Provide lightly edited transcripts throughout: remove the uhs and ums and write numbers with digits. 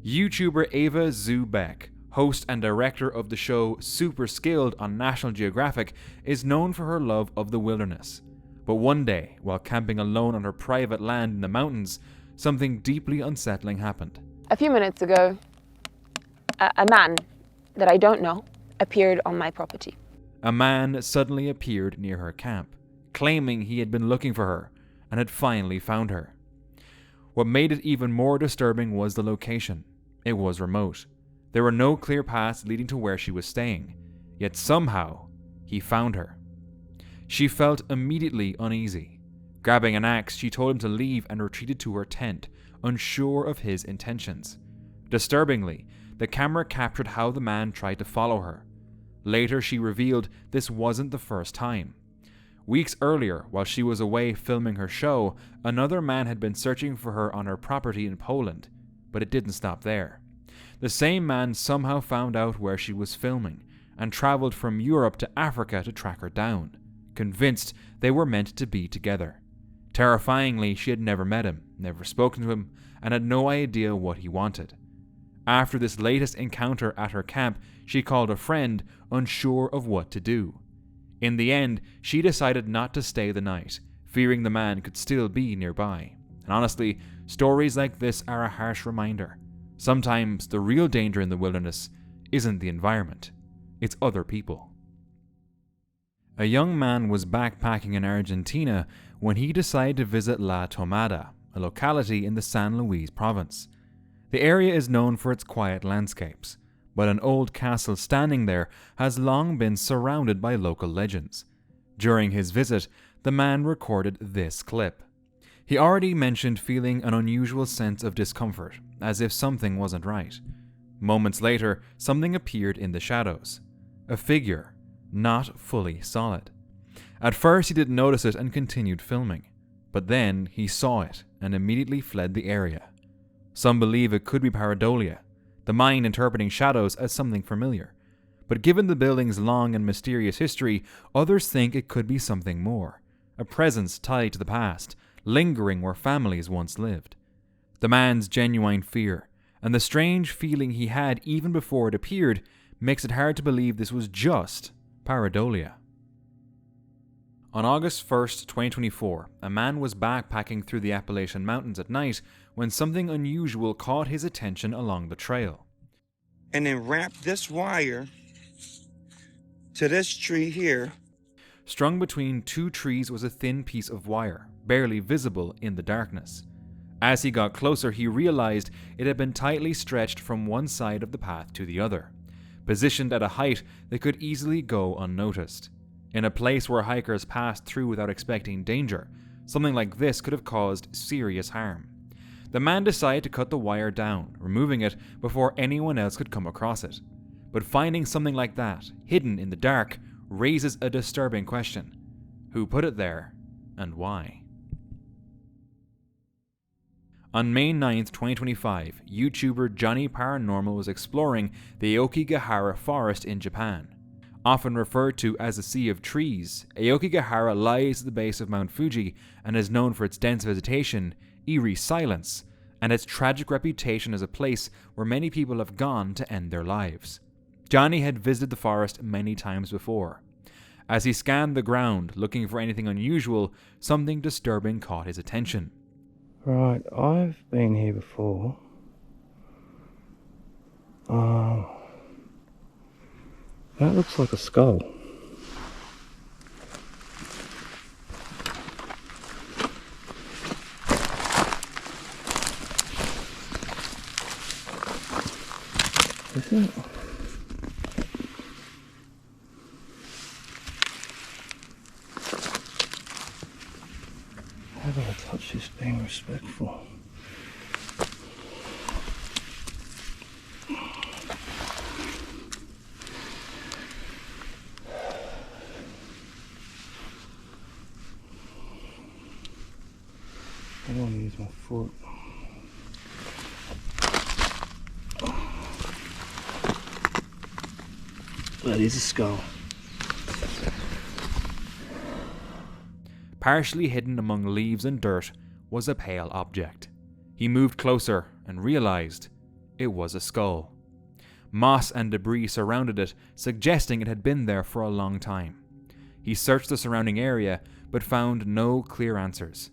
YouTuber Ava Zubeck, host and director of the show Super Skilled on National Geographic, is known for her love of the wilderness. But one day, while camping alone on her private land in the mountains, something deeply unsettling happened. A few minutes ago, a man that I don't know appeared on my property. A man suddenly appeared near her camp, claiming he had been looking for her and had finally found her. What made it even more disturbing was the location. It was remote. There were no clear paths leading to where she was staying, yet somehow he found her. She felt immediately uneasy. Grabbing an axe, she told him to leave and retreated to her tent, unsure of his intentions. Disturbingly, the camera captured how the man tried to follow her. Later, she revealed this wasn't the first time. Weeks earlier, while she was away filming her show, another man had been searching for her on her property in Poland, but it didn't stop there. The same man somehow found out where she was filming and traveled from Europe to Africa to track her down, convinced they were meant to be together. Terrifyingly, she had never met him, never spoken to him, and had no idea what he wanted. After this latest encounter at her camp, she called a friend, unsure of what to do. In the end, she decided not to stay the night, fearing the man could still be nearby. And honestly, stories like this are a harsh reminder. Sometimes the real danger in the wilderness isn't the environment, it's other people. A young man was backpacking in Argentina when he decided to visit La Tomada, a locality in the San Luis province. The area is known for its quiet landscapes, but an old castle standing there has long been surrounded by local legends. During his visit, the man recorded this clip. He already mentioned feeling an unusual sense of discomfort, as if something wasn't right. Moments later, something appeared in the shadows. A figure, not fully solid. At first he didn't notice it and continued filming, but then he saw it and immediately fled the area. Some believe it could be pareidolia, the mind interpreting shadows as something familiar. But given the building's long and mysterious history, others think it could be something more, a presence tied to the past, lingering where families once lived. The man's genuine fear, and the strange feeling he had even before it appeared, makes it hard to believe this was just pareidolia. On August 1st, 2024, a man was backpacking through the Appalachian Mountains at night when something unusual caught his attention along the trail. And then wrap this wire to this tree here. Strung between two trees was a thin piece of wire, barely visible in the darkness. As he got closer, he realized it had been tightly stretched from one side of the path to the other, positioned at a height that could easily go unnoticed. In a place where hikers passed through without expecting danger, something like this could have caused serious harm. The man decided to cut the wire down, removing it before anyone else could come across it. But finding something like that, hidden in the dark, raises a disturbing question. Who put it there, and why? On May 9th, 2025, YouTuber Johnny Paranormal was exploring the Aokigahara forest in Japan. Often referred to as a sea of trees, Aokigahara lies at the base of Mount Fuji and is known for its dense vegetation, eerie silence, and its tragic reputation as a place where many people have gone to end their lives. Johnny had visited the forest many times before. As he scanned the ground, looking for anything unusual, something disturbing caught his attention. Right, I've been here before. That looks like a skull. Is it? How do I touch this being respectful? I don't want to use my foot. That is a skull. Partially hidden among leaves and dirt was a pale object. He moved closer and realized It was a skull. Moss and debris surrounded it, suggesting it had been there for a long time. He searched the surrounding area, but found no clear answers.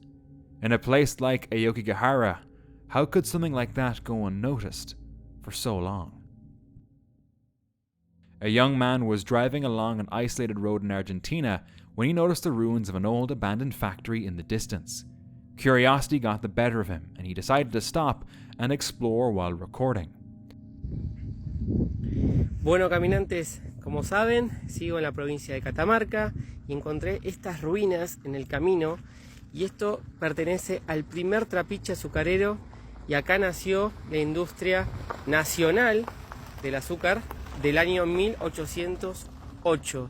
In a place like Aokigahara, how could something like that go unnoticed for so long? A young man was driving along an isolated road in Argentina when he noticed the ruins of an old abandoned factory in the distance. Curiosity got the better of him, and he decided to stop and explore while recording. Bueno, caminantes, como saben, sigo en la provincia de Catamarca y encontré estas ruinas en el camino, y esto pertenece al primer trapiche azucarero, y acá nació la industria nacional del azúcar del año 1808.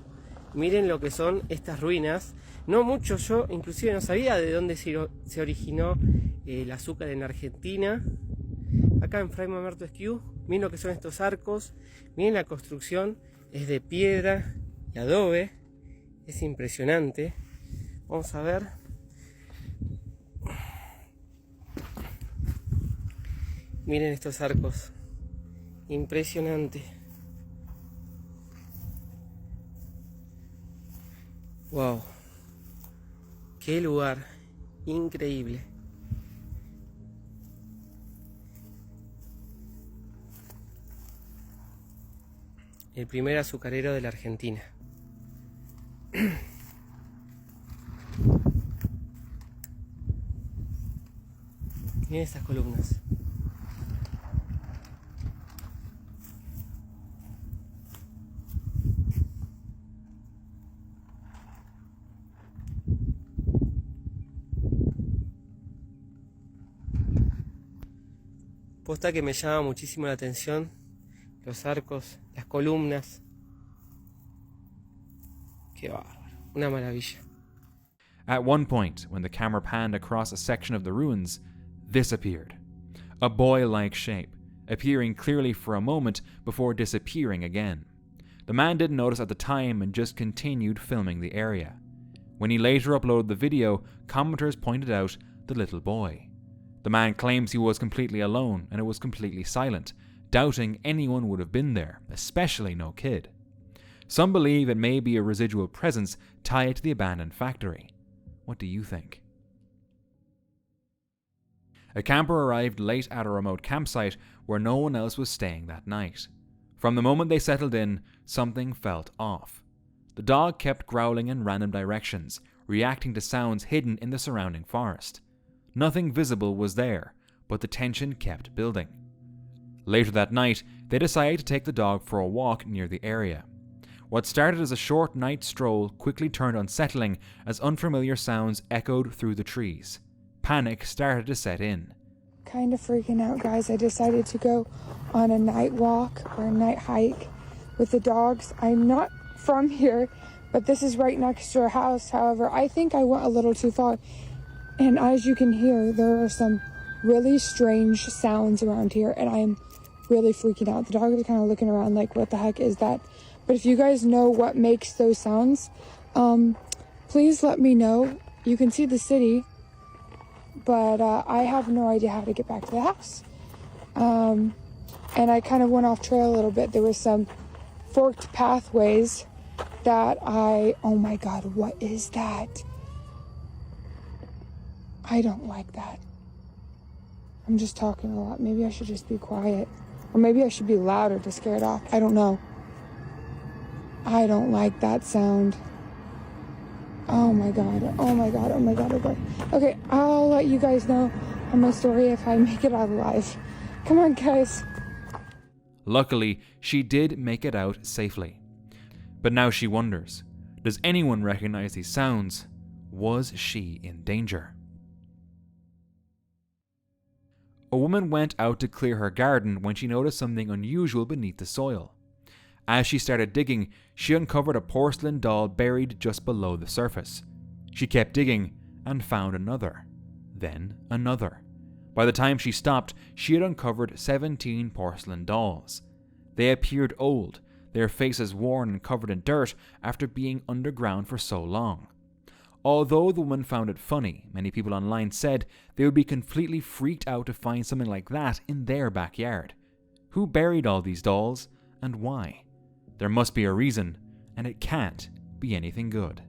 Miren lo que son estas ruinas. No mucho, yo inclusive no sabía de dónde se originó el azúcar en Argentina. Acá en Fray Mamerto Esquiú, miren lo que son estos arcos, miren la construcción, es de piedra y adobe, es impresionante. Vamos a ver. Miren estos arcos, impresionante. Wow, qué lugar, increíble. El primer azucarero de la Argentina. Miren estas columnas. Posta que me llama muchísimo la atención los arcos, las columnas. Qué bárbaro, una maravilla. At one point, when the camera panned across a section of the ruins, this appeared. A boy-like shape, appearing clearly for a moment before disappearing again. The man didn't notice at the time and just continued filming the area. When he later uploaded the video, commenters pointed out the little boy. The man claims he was completely alone and it was completely silent, doubting anyone would have been there, especially no kid. Some believe it may be a residual presence tied to the abandoned factory. What do you think? A camper arrived late at a remote campsite where no one else was staying that night. From the moment they settled in, something felt off. The dog kept growling in random directions, reacting to sounds hidden in the surrounding forest. Nothing visible was there, but the tension kept building. Later that night, they decided to take the dog for a walk near the area. What started as a short night stroll quickly turned unsettling as unfamiliar sounds echoed through the trees. Panic started to set in. Kind of freaking out, guys. I decided to go on a night walk or a night hike with the dogs. I'm not from here, but this is right next to our house. However, I think I went a little too far. And as you can hear, there are some really strange sounds around here, and I am really freaking out. The dogs are kind of looking around like, what the heck is that? But if you guys know what makes those sounds, please let me know. You can see the city, but I have no idea how to get back to the house. And I kind of went off trail a little bit. There was some forked pathways that oh my God, what is that? I don't like that. I'm just talking a lot. Maybe I should just be quiet. Or maybe I should be louder to scare it off. I don't know. I don't like that sound. Oh my God. Oh my God. Oh my God. Oh God. Okay, I'll let you guys know on my story if I make it out alive. Come on, guys. Luckily, she did make it out safely. But now she wonders, does anyone recognize these sounds? Was she in danger? A woman went out to clear her garden when she noticed something unusual beneath the soil. As she started digging, she uncovered a porcelain doll buried just below the surface. She kept digging and found another, then another. By the time she stopped, she had uncovered 17 porcelain dolls. They appeared old, their faces worn and covered in dirt after being underground for so long. Although the woman found it funny, many people online said they would be completely freaked out to find something like that in their backyard. Who buried all these dolls, and why? There must be a reason, and it can't be anything good.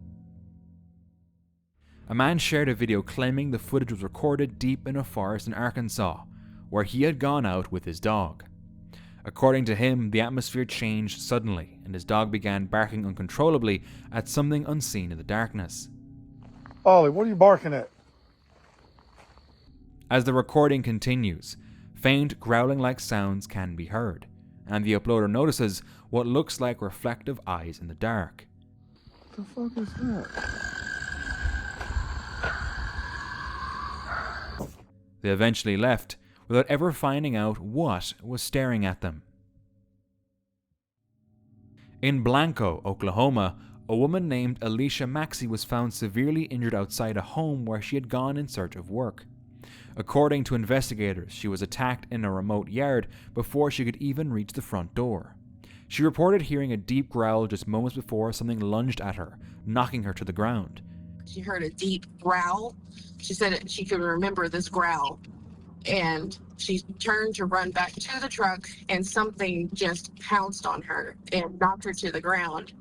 A man shared a video claiming the footage was recorded deep in a forest in Arkansas, where he had gone out with his dog. According to him, the atmosphere changed suddenly, and his dog began barking uncontrollably at something unseen in the darkness. Ollie, what are you barking at? As the recording continues, faint growling-like sounds can be heard, and the uploader notices what looks like reflective eyes in the dark. What the fuck is that? They eventually left, without ever finding out what was staring at them. In Blanco, Oklahoma, a woman named Alicia Maxey was found severely injured outside a home where she had gone in search of work. According to investigators, she was attacked in a remote yard before she could even reach the front door. She reported hearing a deep growl just moments before something lunged at her, knocking her to the ground. She heard a deep growl. She said she could remember this growl. And she turned to run back to the truck, and something just pounced on her and knocked her to the ground.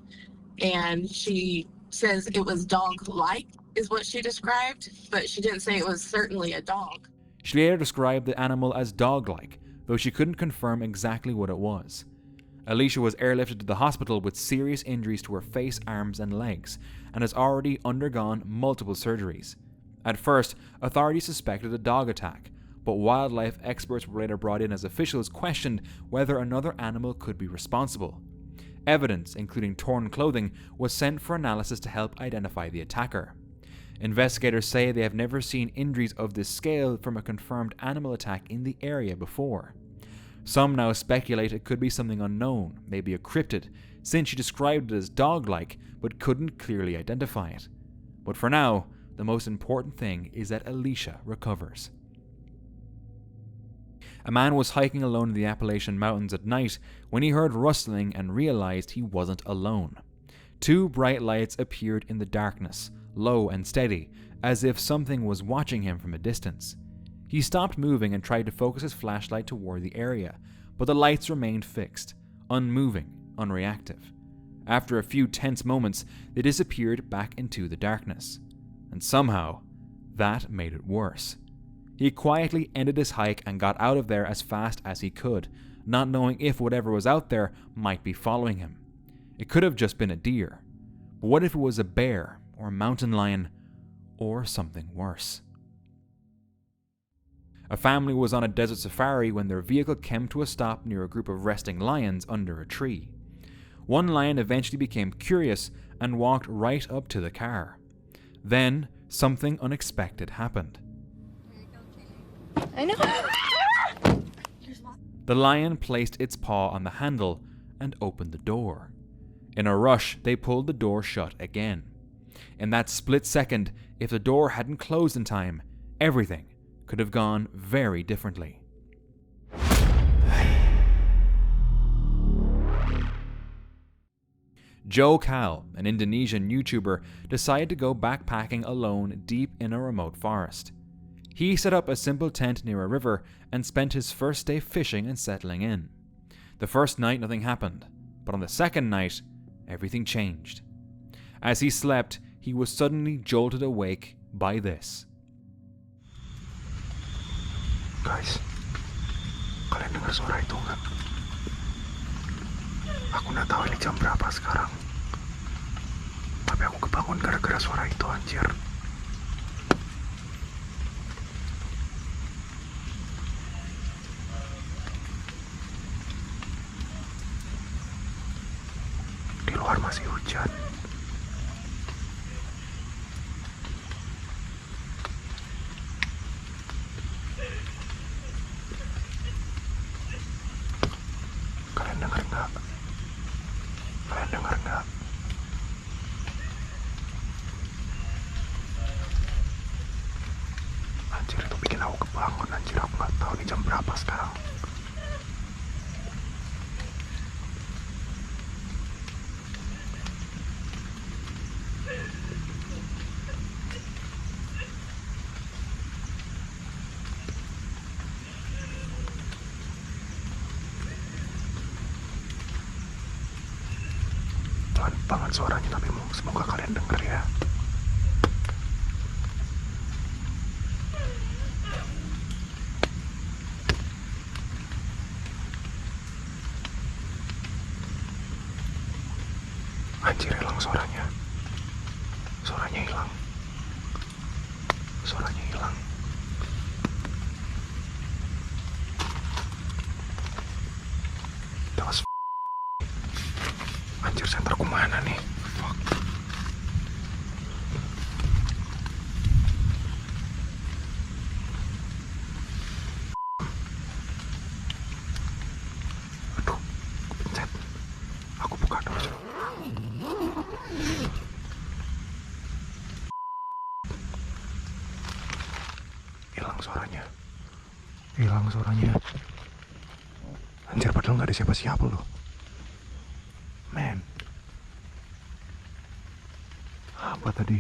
And she says it was dog-like, is what she described, but she didn't say it was certainly a dog. She later described the animal as dog-like, though she couldn't confirm exactly what it was. Alicia was airlifted to the hospital with serious injuries to her face, arms, and legs, and has already undergone multiple surgeries. At first, authorities suspected a dog attack, but wildlife experts were later brought in as officials questioned whether another animal could be responsible. Evidence, including torn clothing, was sent for analysis to help identify the attacker. Investigators say they have never seen injuries of this scale from a confirmed animal attack in the area before. Some now speculate it could be something unknown, maybe a cryptid, since she described it as dog-like but couldn't clearly identify it. But for now, the most important thing is that Alicia recovers. A man was hiking alone in the Appalachian Mountains at night when he heard rustling and realized he wasn't alone. Two bright lights appeared in the darkness, low and steady, as if something was watching him from a distance. He stopped moving and tried to focus his flashlight toward the area, but the lights remained fixed, unmoving, unreactive. After a few tense moments, they disappeared back into the darkness. And somehow, that made it worse. He quietly ended his hike and got out of there as fast as he could, not knowing if whatever was out there might be following him. It could have just been a deer. But what if it was a bear, or a mountain lion, or something worse? A family was on a desert safari when their vehicle came to a stop near a group of resting lions under a tree. One lion eventually became curious and walked right up to the car. Then, something unexpected happened. I know. The lion placed its paw on the handle and opened the door. In a rush, they pulled the door shut again. In that split second, if the door hadn't closed in time, everything could have gone very differently. Joe Cal, an Indonesian YouTuber, decided to go backpacking alone deep in a remote forest. He set up a simple tent near a river and spent his first day fishing and settling in. The first night nothing happened, but on the second night, everything changed. As he slept, he was suddenly jolted awake by this. Guys, kalian dengar suara itu nggak? Aku nggak tahu ini jam berapa sekarang. Tapi aku kebangun gara-gara suara itu, anjir. Di luar masih hujan. Kalian dengar nggak? Kalian dengar nggak? Anjir, itu bikin aku kebangun. Anjir, aku nggak tahu ini jam berapa sekarang. banget suaranya, tapi semoga kalian denger ya. Anjir, hilang suaranya. Suaranya hilang. Suaranya hilang. That was anjir, senterku mana nih? Fuck. Aduh, pencet. Aku buka dulu. Hilang suaranya. Hilang suaranya. Anjir, padahal nggak ada siapa-siapa loh. Man. Apa tadi?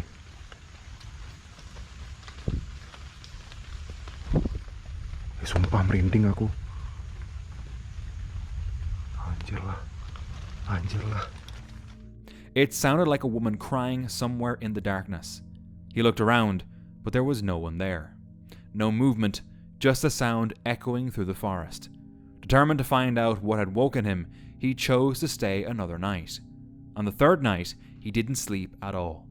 Sumpah merinding aku. Anjir lah. Anjir lah. It sounded like a woman crying somewhere in the darkness. He looked around, but there was no one there. No movement, just a sound echoing through the forest. Determined to find out what had woken him, he chose to stay another night. On the third night, he didn't sleep at all.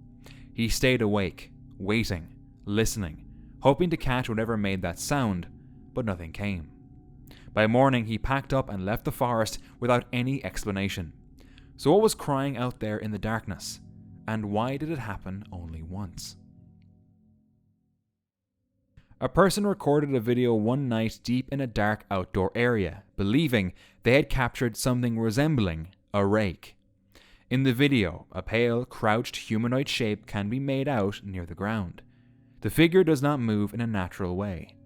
He stayed awake, waiting, listening, hoping to catch whatever made that sound, but nothing came. By morning, he packed up and left the forest without any explanation. So what was crying out there in the darkness? And why did it happen only once? A person recorded a video one night deep in a dark outdoor area, believing they had captured something resembling a rake. In the video, a pale, crouched humanoid shape can be made out near the ground. The figure does not move in a natural way.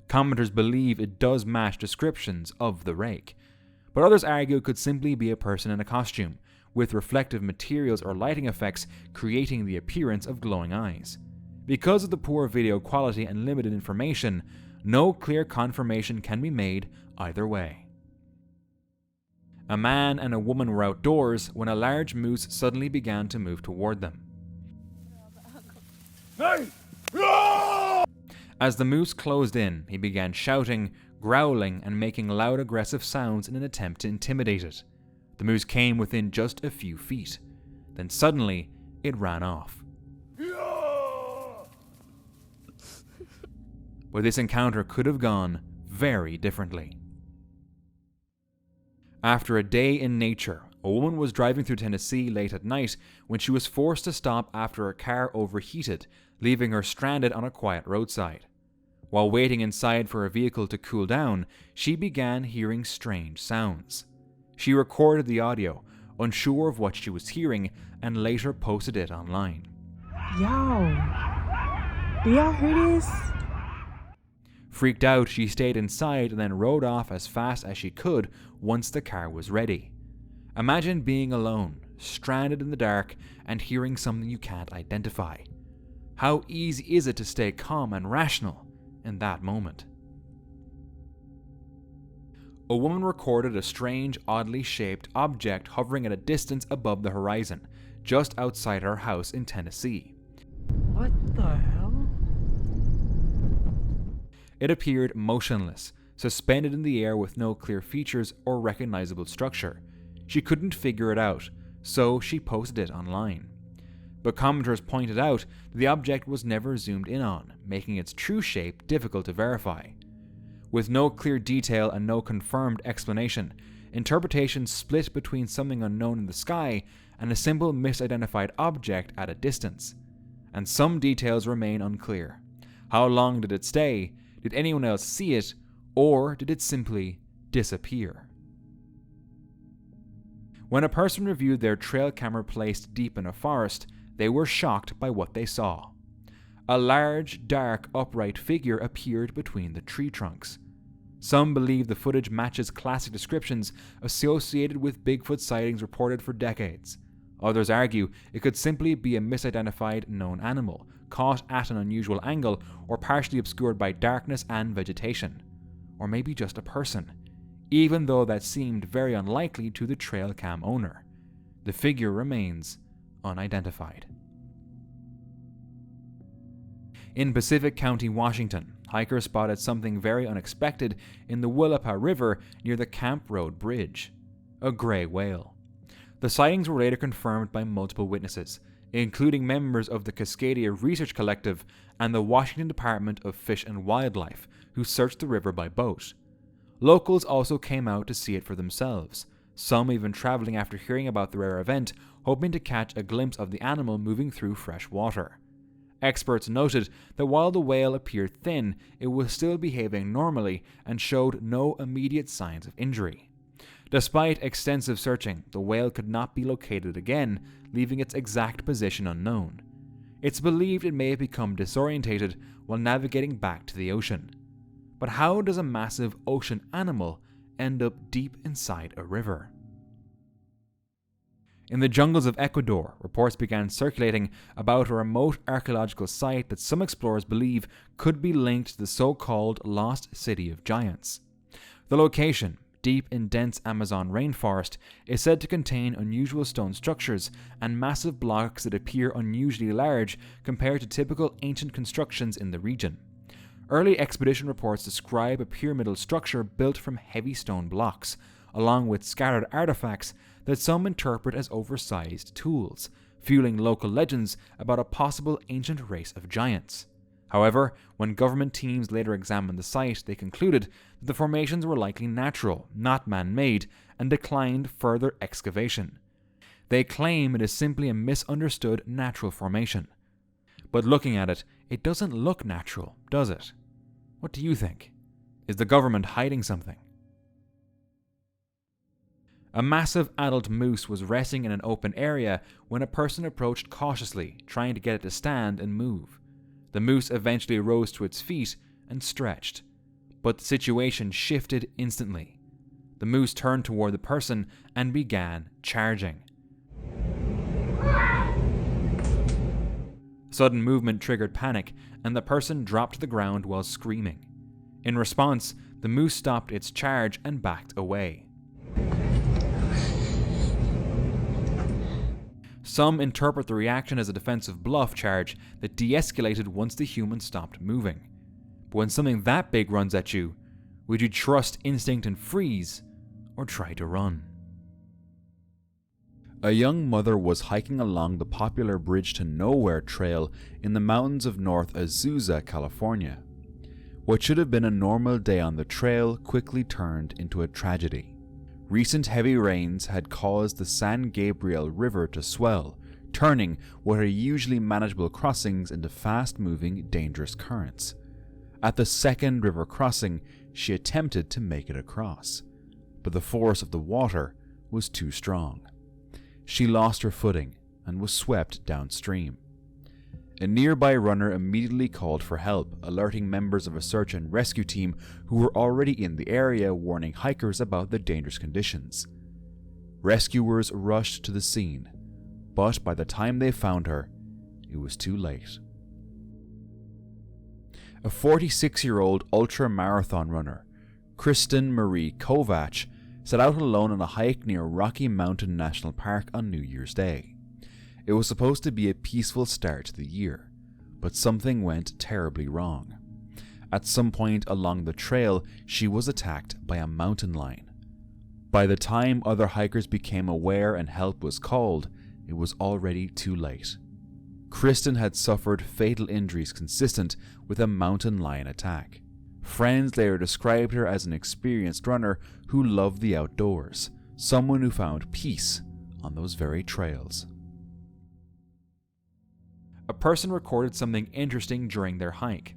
Commenters believe it does match descriptions of the rake, but others argue it could simply be a person in a costume, with reflective materials or lighting effects creating the appearance of glowing eyes. Because of the poor video quality and limited information, no clear confirmation can be made either way. A man and a woman were outdoors when a large moose suddenly began to move toward them. Hey! As the moose closed in, he began shouting, growling, and making loud aggressive sounds in an attempt to intimidate it. The moose came within just a few feet. Then suddenly, it ran off. But this encounter could have gone very differently. After a day in nature, a woman was driving through Tennessee late at night when she was forced to stop after her car overheated, leaving her stranded on a quiet roadside. While waiting inside for her vehicle to cool down, she began hearing strange sounds. She recorded the audio, unsure of what she was hearing, and later posted it online. Yo, do y'all hear this? Freaked out, she stayed inside and then rode off as fast as she could once the car was ready. Imagine being alone, stranded in the dark, and hearing something you can't identify. How easy is it to stay calm and rational in that moment? A woman recorded a strange, oddly shaped object hovering at a distance above the horizon, just outside her house in Tennessee. What the hell? It appeared motionless, suspended in the air with no clear features or recognizable structure. She couldn't figure it out, so she posted it online. But commenters pointed out that the object was never zoomed in on, making its true shape difficult to verify. With no clear detail and no confirmed explanation, interpretations split between something unknown in the sky and a simple misidentified object at a distance. And some details remain unclear. How long did it stay? Did anyone else see it? Or did it simply disappear? When a person reviewed their trail camera placed deep in a forest, they were shocked by what they saw. A large, dark, upright figure appeared between the tree trunks. Some believe the footage matches classic descriptions associated with Bigfoot sightings reported for decades. Others argue it could simply be a misidentified known animal, caught at an unusual angle or partially obscured by darkness and vegetation. Or maybe just a person, even though that seemed very unlikely to the trail cam owner. The figure remains unidentified. In Pacific County, Washington, hikers spotted something very unexpected in the Willapa River near the Camp Road Bridge: a gray whale. The sightings were later confirmed by multiple witnesses, including members of the Cascadia Research Collective and the Washington Department of Fish and Wildlife, who searched the river by boat. Locals also came out to see it for themselves, some even traveling after hearing about the rare event, hoping to catch a glimpse of the animal moving through fresh water. Experts noted that while the whale appeared thin, it was still behaving normally and showed no immediate signs of injury. Despite extensive searching, the whale could not be located again, leaving its exact position unknown. It's believed it may have become disorientated while navigating back to the ocean. But how does a massive ocean animal end up deep inside a river? In the jungles of Ecuador, reports began circulating about a remote archaeological site that some explorers believe could be linked to the so-called Lost City of Giants. The location, deep in dense Amazon rainforest, is said to contain unusual stone structures and massive blocks that appear unusually large compared to typical ancient constructions in the region. Early expedition reports describe a pyramidal structure built from heavy stone blocks, along with scattered artifacts that some interpret as oversized tools, fueling local legends about a possible ancient race of giants. However, when government teams later examined the site, they concluded that the formations were likely natural, not man-made, and declined further excavation. They claim it is simply a misunderstood natural formation. But looking at it, it doesn't look natural, does it? What do you think? Is the government hiding something? A massive adult moose was resting in an open area when a person approached cautiously, trying to get it to stand and move. The moose eventually rose to its feet and stretched, but the situation shifted instantly. The moose turned toward the person and began charging. Sudden movement triggered panic, and the person dropped to the ground while screaming. In response, the moose stopped its charge and backed away. Some interpret the reaction as a defensive bluff charge that de-escalated once the human stopped moving. But when something that big runs at you, would you trust instinct and freeze, or try to run? A young mother was hiking along the popular Bridge to Nowhere trail in the mountains of North Azusa, California. What should have been a normal day on the trail quickly turned into a tragedy. Recent heavy rains had caused the San Gabriel River to swell, turning what are usually manageable crossings into fast-moving, dangerous currents. At the second river crossing, she attempted to make it across, but the force of the water was too strong. She lost her footing and was swept downstream. A nearby runner immediately called for help, alerting members of a search and rescue team who were already in the area, warning hikers about the dangerous conditions. Rescuers rushed to the scene, but by the time they found her, it was too late. A 46-year-old ultra-marathon runner, Kristen Marie Kovac, set out alone on a hike near Rocky Mountain National Park on New Year's Day. It was supposed to be a peaceful start to the year, but something went terribly wrong. At some point along the trail, she was attacked by a mountain lion. By the time other hikers became aware and help was called, it was already too late. Kristen had suffered fatal injuries consistent with a mountain lion attack. Friends later described her as an experienced runner who loved the outdoors, someone who found peace on those very trails. A person recorded something interesting during their hike.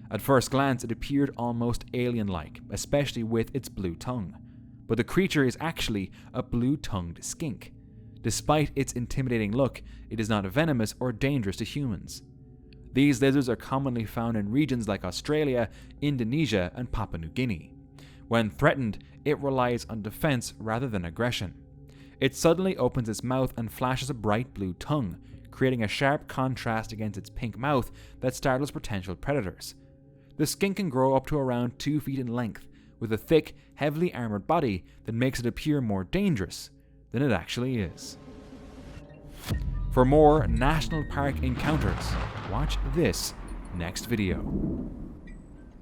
At first glance, it appeared almost alien-like, especially with its blue tongue. But the creature is actually a blue-tongued skink. Despite its intimidating look, it is not venomous or dangerous to humans. These lizards are commonly found in regions like Australia, Indonesia, and Papua New Guinea. When threatened, it relies on defense rather than aggression. It suddenly opens its mouth and flashes a bright blue tongue, creating a sharp contrast against its pink mouth that startles potential predators. The skink can grow up to around 2 feet in length, with a thick, heavily armored body that makes it appear more dangerous than it actually is. For more national park encounters, watch this next video.